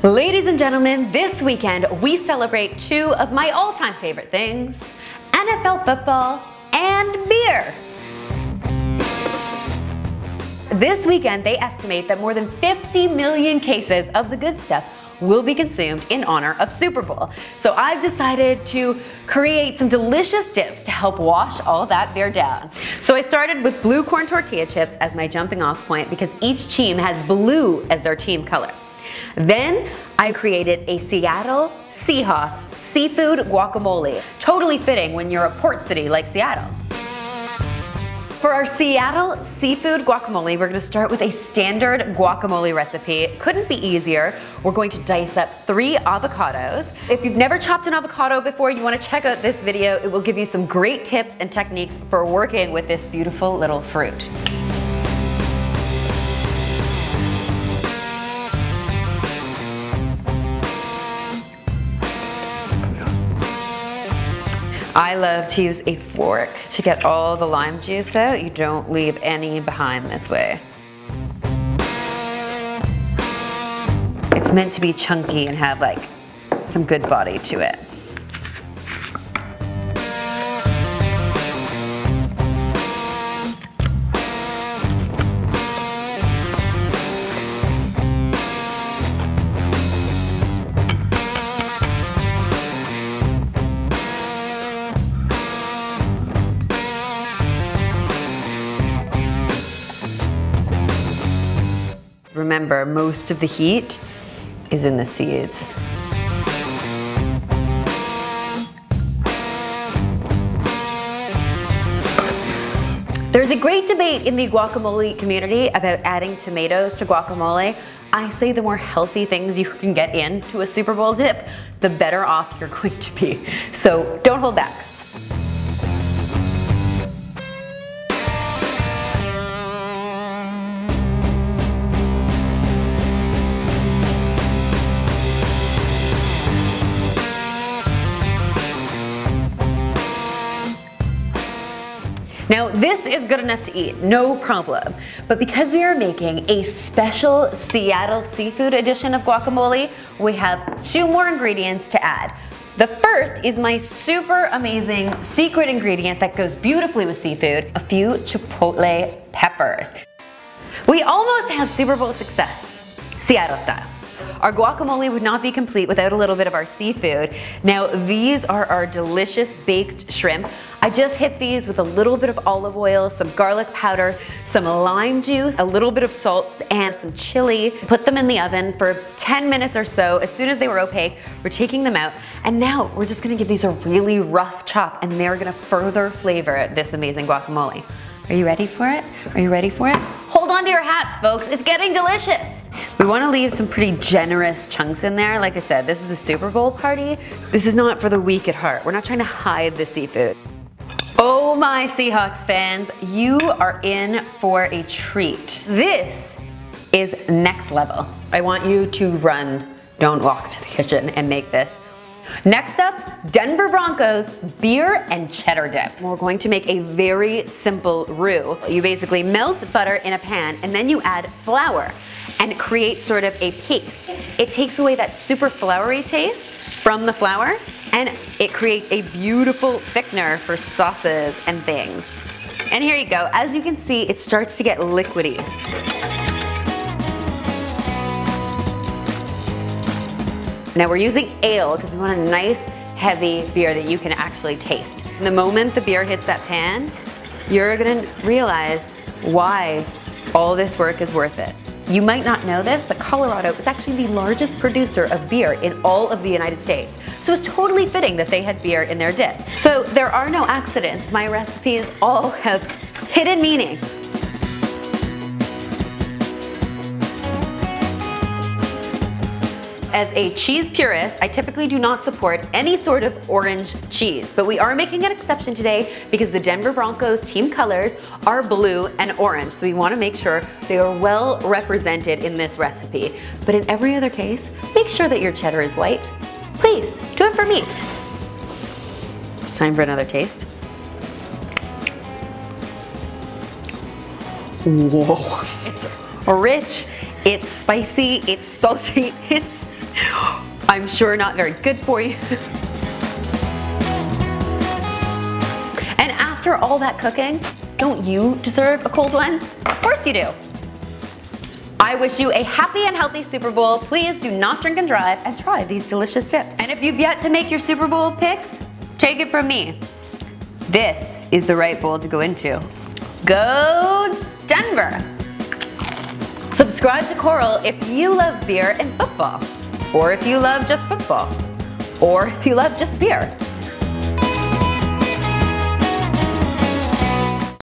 Ladies and gentlemen, this weekend we celebrate two of my all-time favorite things, NFL football and beer. This weekend they estimate that more than 50 million cases of the good stuff will be consumed in honor of Super Bowl. So I've decided to create some delicious dips to help wash all that beer down. So I started with blue corn tortilla chips as my jumping off point because each team has blue as their team color. Then I created a Seattle Seahawks seafood guacamole, totally fitting when you're a port city like Seattle. For our Seattle seafood guacamole, we're going to start with a standard guacamole recipe. Couldn't be easier. We're going to dice up 3 avocados. If you've never chopped an avocado before, you want to check out this video. It will give you some great tips and techniques for working with this beautiful little fruit. I love to use a fork to get all the lime juice out. You don't leave any behind this way. It's meant to be chunky and have like some good body to it. Remember, most of the heat is in the seeds. There's a great debate in the guacamole community about adding tomatoes to guacamole. I say the more healthy things you can get into a Super Bowl dip, the better off you're going to be. So don't hold back. Now this is good enough to eat, no problem. But because we are making a special Seattle seafood edition of guacamole, we have 2 more ingredients to add. The first is my super amazing secret ingredient that goes beautifully with seafood, a few chipotle peppers. We almost have Super Bowl success, Seattle style. Our guacamole would not be complete without a little bit of our seafood. Now these are our delicious baked shrimp. I just hit these with a little bit of olive oil, some garlic powder, some lime juice, a little bit of salt, and some chili. Put them in the oven for 10 minutes or so. As soon as they were opaque, we're taking them out. And now we're just gonna give these a really rough chop, and they're gonna further flavor this amazing guacamole. Are you ready for it? Are you ready for it? Hold on to your hats, folks. It's getting delicious. We want to leave some pretty generous chunks in there. Like I said, this is a Super Bowl party. This is not for the weak at heart. We're not trying to hide the seafood. Oh my Seahawks fans, you are in for a treat. This is next level. I want you to run, don't walk to the kitchen and make this. Next up, Denver Broncos beer and cheddar dip. We're going to make a very simple roux. You basically melt butter in a pan and then you add flour and create sort of a paste. It takes away that super floury taste from the flour and it creates a beautiful thickener for sauces and things. And here you go. As you can see, it starts to get liquidy. Now we're using ale because we want a nice heavy beer that you can actually taste. The moment the beer hits that pan, you're gonna realize why all this work is worth it. You might not know this, but Colorado is actually the largest producer of beer in all of the United States. So it's totally fitting that they had beer in their dip. So there are no accidents. My recipes all have hidden meaning. As a cheese purist, I typically do not support any sort of orange cheese, but we are making an exception today because the Denver Broncos team colors are blue and orange, so we want to make sure they are well represented in this recipe. But in every other case, make sure that your cheddar is white. Please, do it for me. It's time for another taste. Whoa, it's rich, it's spicy, it's salty, it's sure not very good for you. And after all that cooking, don't you deserve a cold one? Of course you do. I wish you a happy and healthy Super Bowl. Please do not drink and drive and try these delicious dips. And if you've yet to make your Super Bowl picks, take it from me. This is the right bowl to go into. Go Denver! Subscribe to Coral if you love beer and football, or if you love just football, or if you love just beer.